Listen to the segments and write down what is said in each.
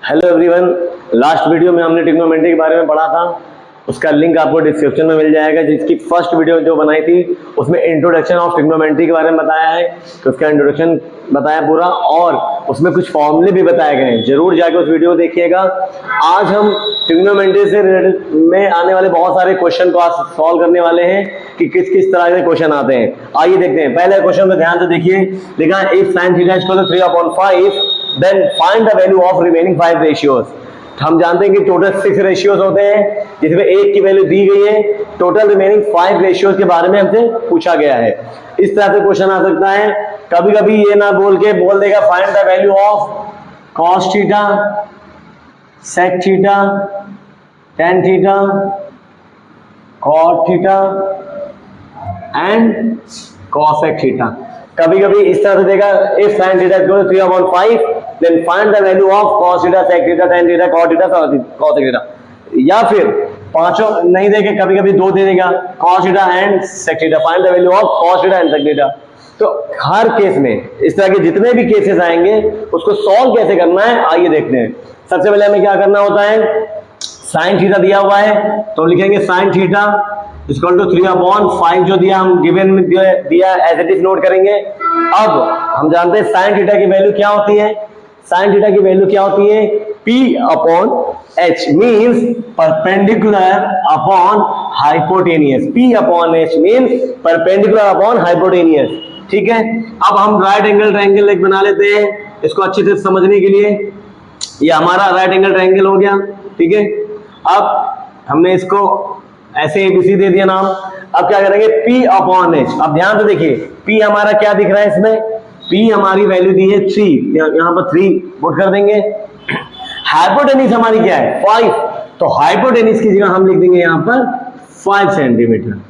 Hello everyone, last video में हमने trigonometry के बारे में पढ़ा था। उसका लिंक आपको डिस्क्रिप्शन में मिल जाएगा। जिसकी फर्स्ट वीडियो जो बनाई थी उसमें इंट्रोडक्शन ऑफ ट्रिग्नोमेट्री के बारे में बताया है, तो उसका इंट्रोडक्शन बताया पूरा, और उसमें कुछ फॉर्मूले भी बताए गए हैं। जरूर जाके उस वीडियो को देखिएगा। आज हम ट्रिग्नोमेट्री से में आने वाले बहुत सारे क्वेश्चन को आज सॉल्व करने वाले हैं कि किस किस तरह के क्वेश्चन आते हैं। आइए देखते हैं। पहले क्वेश्चन में ध्यान से देखिए, लिखा है if sin theta equal to 3/5 then find the value of remaining 5 ratios. हम जानते हैं कि टोटल 6 रेशियोज होते हैं जिसमें एक की वैल्यू दी गई है। टोटल रिमेनिंग 5 रेशियोज के बारे में हमसे पूछा गया है। इस तरह से क्वेश्चन आ सकता है। कभी कभी ये ना बोल के बोल देगा find the value of cos theta, sec theta, tan theta, cot theta and cosec theta. कभी कभी इस तरह से देगा if sin theta equal to 3/5 then find the value of cos theta, sec theta, tan theta, cot theta, cosec theta. या फिर पांचों नहीं देके कभी कभी दो दे देगा cos theta and sec theta, find the value of cos theta and sec theta. तो हर केस में इस तरह के जितने भी केसेस आएंगे उसको सॉल्व कैसे करना है आइए देखते हैं। सबसे पहले हमें क्या करना होता है, sin थीटा दिया हुआ है तो लिखेंगे sin थीटा इक्वल टू 3/5 जो दिया हम गिवन में दिया एज इट इज नोट करेंगे। अब हम जानते हैं sin थीटा की वैल्यू क्या होती है। sin थीटा की वैल्यू क्या होती है, P/H means perpendicular upon hypotenuse. P/H means perpendicular upon hypotenuse. ठीक है, अब हम राइट एंगल ट्रायंगल एक बना लेते हैं इसको अच्छे से समझने के लिए। ये हमारा राइट एंगल ट्रायंगल हो गया। ठीक है, अब हमने इसको ऐसे ABC दे दिया नाम। अब क्या करेंगे P/H। अब ध्यान से देखिए P हमारा क्या दिख रहा है इसमें, P हमारी वैल्यू दी है 3, यहां पर 3 पुट कर देंगे। हाइपोटेनिस हमारी क्या है 5, तो हाइपोटेनिस की जगह हम लिख देंगे यहां पर 5 सेंटीमीटर।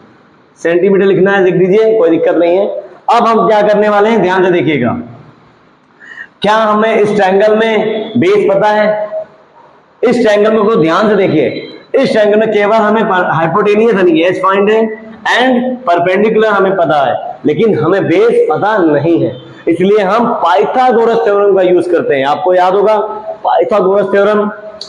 सेंटीमीटर लिखना है लिख दीजिए, कोई दिक्कत नहीं है। अब हम क्या करने वाले हैं ध्यान से देखिएगा। क्या हमें इस ट्रायंगल में बेस पता है? इस ट्रायंगल में को ध्यान से देखिए, इस ट्रायंगल में केवल हमें हाइपोटेनियस यानी एच फाइंड है एंड परपेंडिकुलर हमें पता है, लेकिन हमें बेस पता नहीं है। इसलिए हम पाइथागोरस थ्योरम का यूज करते हैं। आपको याद होगा पाइथागोरस थ्योरम,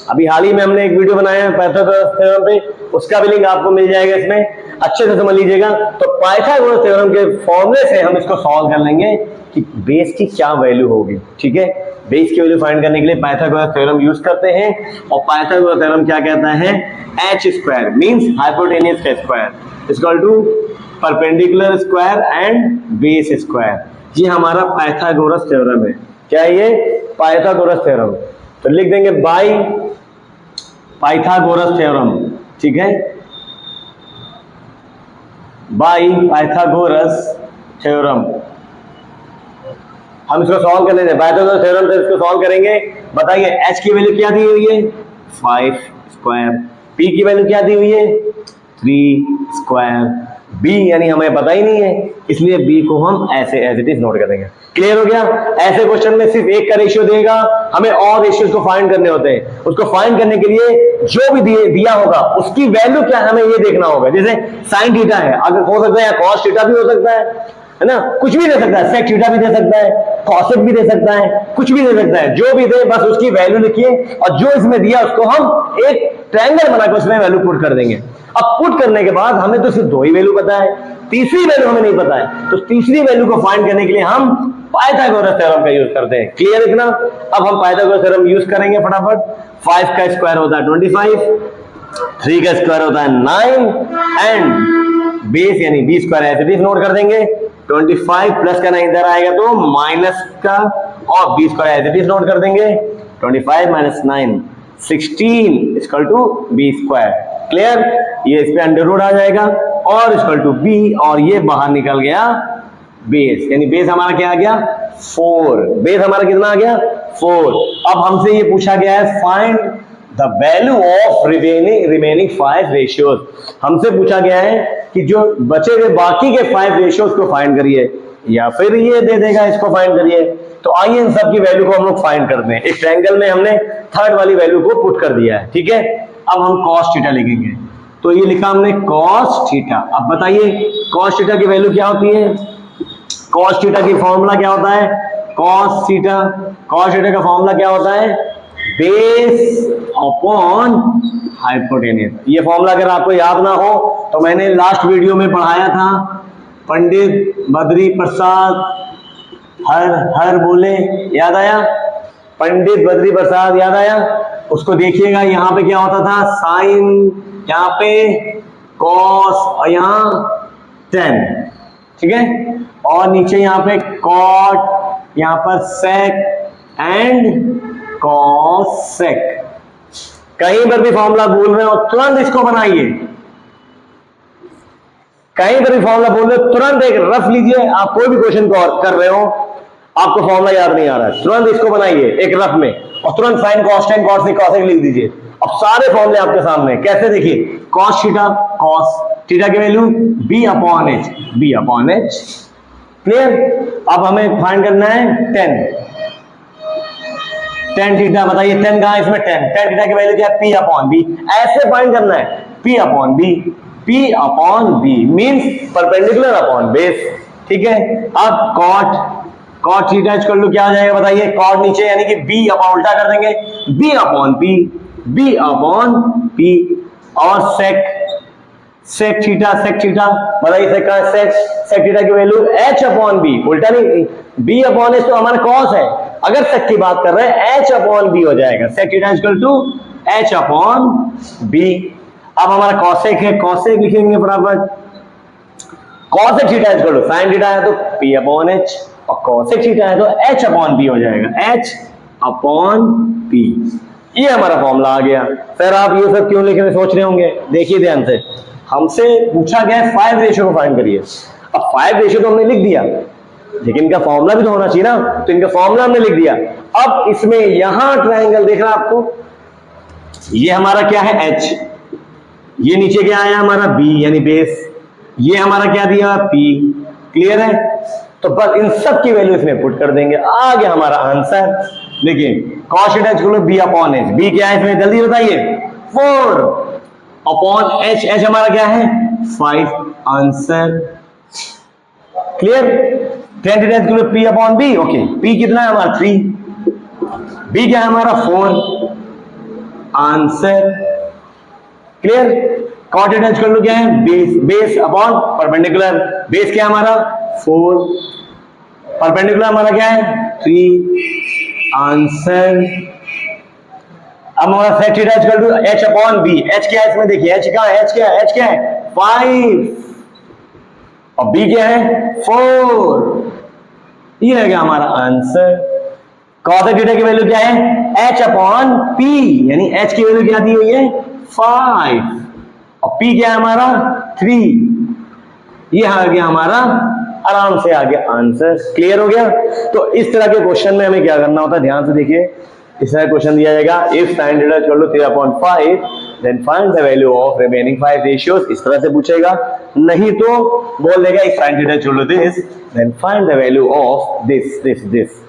अभी हाल ही में हमने एक वीडियो बनाया है पाइथागोरस थ्योरम पे, उसका भी लिंक आपको मिल जाएगा इसमें, अच्छे से समझ लीजिएगा। तो पाइथागोरस थ्योरम के फॉर्मूले से हम इसको सॉल्व कर लेंगे कि बेस की क्या वैल्यू होगी। ठीक है, बेस की वैल्यू फाइंड करने के लिए पाइथागोरस थ्योरम यूज करते हैं। और पाइथागोरस थ्योरम क्या कहता है, h स्क्वायर मींस हाइपोटेनियस का square equal to perpendicular square and base square. ये हमारा पाइथागोरस थ्योरम है। क्या है ये, पाइथागोरस थ्योरम। तो लिख देंगे बाय पाइथागोरस थ्योरम। ठीक है, बाय पाइथागोरस थ्योरम हम इसको सॉल्व कर लेंगे। पाइथागोरस थ्योरम से इसको सॉल्व करेंगे। बताइए h की वैल्यू क्या दी हुई है 5 स्क्वायर, p की वैल्यू क्या दी हुई है 3 स्क्वायर, b यानी हमें पता ही नहीं है, इसलिए b को हम ऐसे एज इट इज नोट कर देंगे। क्लियर हो गया। ऐसे क्वेश्चन में सिर्फ एक का रेशियो देगा, हमें और रेशियोज को फाइंड करने होते हैं। उसको फाइंड करने के लिए जो भी दिया होगा उसकी वैल्यू क्या हमें ये देखना होगा। जैसे sin थीटा है, अगर हो सकता है cos थीटा भी हो सकता है ना, कुछ भी दे सकता है, sec थीटा भी दे सकता है, cosec भी दे सकता है, कुछ भी दे सकता है। जो भी दे बस उसकी वैल्यू लिखिए और जो इसमें दिया उसको हम एक ट्रायंगल बनाकर उसमें वैल्यू पुट कर देंगे। अब पुट करने के बाद हमें तो सिर्फ 2 ही वैल्यू पता है, तीसरी वैल्यू हमें नहीं पता है। तो तीसरी वैल्यू को फाइंड करने के लिए हम पाइथागोरस थ्योरम का यूज करते हैं। क्लियर इतना। अब हम पाइथागोरस थ्योरम यूज करेंगे फटाफट। 5 का स्क्वायर होता है 25, 3 का स्क्वायर होता है 9 एंड बेस यानी b square as it is note कर देंगे। 25 प्लस का 9 इधर आएगा तो माइनस का, और b square as it is note कर देंगे। 25 minus 9 16 equal to b square. Clear, ये इस पे अंडर रूट आ जाएगा और इक्वल टू b, और ये बाहर निकल गया बेस, यानी बेस हमारा क्या आ गया 4। बेस हमारा कितना आ गया 4। अब हमसे ये पूछा गया है find the value of remaining 5 ratios. हमसे पूछा गया है कि जो बचे हुए बाकी के 5 रेशियोज को फाइंड करिए, या फिर ये दे देगा इसको फाइंड करिए। तो आइए इन सब की वैल्यू को हम लोग फाइंड करते हैं। इस ट्रायंगल में हमने थर्ड वाली वैल्यू को पुट कर दिया है। ठीक है, अब हम cos थीटा लिखेंगे। तो ये लिखा हमने cos थीटा। अब बताइए cos थीटा की वैल्यू क्या होती है। cos थीटा की फॉर्मूला क्या होता है, cos थीटा का फॉर्मूला क्या होता है बेस अपॉन हाइपोटेन्यूज। ये फॉर्मूला अगर आपको याद ना हो तो मैंने लास्ट वीडियो में पढ़ाया था, पंडित बद्री प्रसाद हर बोले, याद आया? पंडित बद्री प्रसाद याद आया? उसको देखिएगा, यहाँ पे क्या होता था, साइन, यहाँ पे कॉस और यहाँ टेन, ठीक है, और नीचे यहाँ पे कॉट, यहाँ पर सेक एंड कॉसेक। कहीं पर भी फॉर्मूला भूल रहे हो तुरंत इसको बनाइए, कहीं पर भी फॉर्मूला भूल रहे हो तुरंत एक रफ लीजिए। आप कोई भी क्वेश्चन कर रहे हो, आपको फॉर्मूला याद नहीं आ रहा है, तुरंत इसको बनाइए एक रफ में और तुरंत sin cos tan cos sec cosec लिख दीजिए। अब सारे फॉर्मूले आपके सामने, कैसे देखिए, कॉस थीटा, कॉस थीटा की value B upon H, B upon H, clear. अब हमें फाइंड करना है टेन, टेन थीटा, बताइए टेन कहां है इसमें, टेन, टेन थीटा की वैल्यू क्या है, पी अपॉन बी, ऐसे फाइंड करना है, P upon B, P upon B means perpendicular upon base, ठीक है। अब कॉट थीटा इक्वल टू क्या हो जाएगा, बताइए, कॉट नीचे यानी कि बी अपॉन, उल्टा कर देंगे, B upon P, B upon P, और सेक थीटा, बताइए सेक का सेक थीटा की वैल्यू एच अपॉन बी, उल्टा नहीं, बी अपॉन एच तो हमारा कॉस है, अगर सेक की बात कर रहे हैं एच अपॉन बी हो जाएगा, sec theta equal to H upon B. अब हमारा कॉसेक है, कॉसेक लिखेंगे बराबर, cosec theta equal to sin theta है तो पी अपॉन एच, और कॉसेक थीटा है तो एच अपॉन बी हो जाएगा, एच अपॉन पी। ये हमारा फॉर्मूला आ गया। फिर आप ये सब क्यों लिखने सोच रहे होंगे, देखिए ध्यान से, हमसे पूछा गया है 5 रेशियो को फाइंड करिए। अब 5 रेशियो तो हमने लिख दिया, लेकिन इनका फॉर्मूला भी तो होना चाहिए ना, तो इनका फॉर्मूला हमने लिख दिया। अब इसमें यहां ट्रायंगल देख रहा है आपको, ये हमारा क्या है h, ये नीचे क्या आया हमारा b यानी बेस, ये हमारा क्या दिया p, क्लियर है। तो बस इन सब की वैल्यू इसमें पुट कर देंगे, आ गया हमारा आंसर। देखिए cos theta equal to b upon H, b क्या है इसमें जल्दी बताइए, 4 अपॉन h, h हमारा क्या है 5, answer clear. tan theta equal to p upon b, okay, p कितना है हमारा 3, b क्या है हमारा 4, answer clear. cot theta equal to क्या है बेस अपॉन परपेंडिकुलर, बेस क्या है हमारा 4, परपेंडिकुलर हमारा क्या है 3, आंसर। अब हमारा sec theta equal to h upon b, h क्या है इसमें देखिए, h कहां है, h क्या है 5 और b क्या है 4, ये है क्या हमारा आंसर। cos थीटा की वैल्यू क्या है h अपॉन p, यानी h की वैल्यू क्या दी हुई है 5 और p क्या है हमारा 3, ये आ गया हमारा, आराम से आ गया आंसर, क्लियर हो गया। तो इस तरह के क्वेश्चन में हमें क्या करना होता है, ध्यान से देखिए, इस तरह क्वेश्चन दिया जाएगा, if sin theta equal to 3/5 then find the value of remaining 5 ratios, इस तरह से पूछेगा। नहीं तो बोल देगा if sin theta equal to this then find the value of this.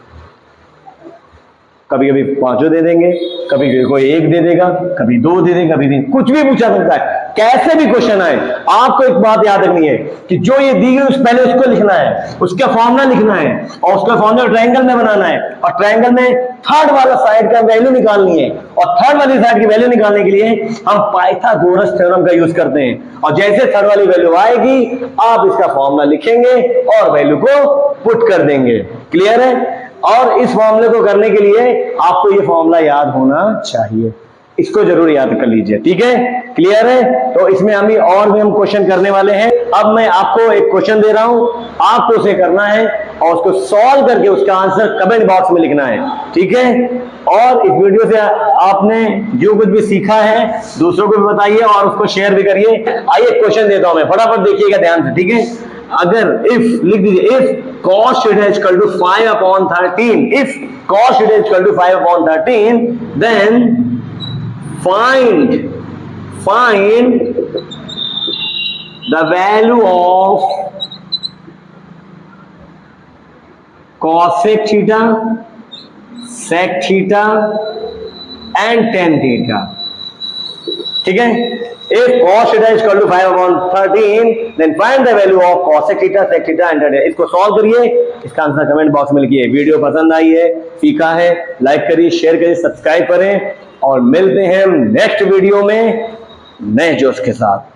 कभी कभी 5 दे देंगे, कभी कोई 1 दे देगा, कभी 2 दे देगा, कभी 3, कुछ भी पूछा सकता है, कैसे भी क्वेश्चन आए। आपको एक बात याद रखनी है कि जो ये दी गई पहले उसको लिखना है, उसका फॉर्मूला लिखना है और उसका फॉर्मूला ट्रायंगल में बनाना है, और ट्रायंगल में थर्ड वाला साइड का वैल्यू निकालनी है, और थर्ड वाली साइड की वैल्यू निकालने के लिए हम पाइथागोरस थ्योरम का यूज करते हैं, और जैसे थर्ड वाली वैल्यू आएगी आप इसका फॉर्मूला लिखेंगे और वैल्यू को पुट कर देंगे, क्लियर है। और इस फॉर्मूले को करने के लिए आपको ये फॉर्मूला याद होना चाहिए, इसको जरूर याद कर लीजिए, ठीक है, क्लियर है। तो इसमें और भी हम क्वेश्चन करने वाले हैं। अब मैं आपको एक क्वेश्चन दे रहा हूं, आपको उसे करना है और उसको सॉल्व करके उसका आंसर कमेंट बॉक्स में लिखना है, ठीक है। और इस वीडियो से आपने जो कुछ भी सीखा है दूसरों को भी बताइए और उसको शेयर भी करिए। आइए क्वेश्चन देता हूं मैं, फटाफट देखिएगा ध्यान से, ठीक है। अगर इफ लिख दीजिए, if cos theta equal to 5/13, if cos theta equal to 5/13 then find the value of cosec theta, sec theta and tan theta, ठीक है। If cos theta is equal to 5/13, then find the value of cos sec theta, and tan theta. इसको solve करिए, इसका answer comment box में लिखिए। Video पसंद आई है, सीखा है, लाइक करिए, शेयर करिए, सब्सक्राइब करें और मिलते हैं नेक्स्ट वीडियो में नए जोश के साथ।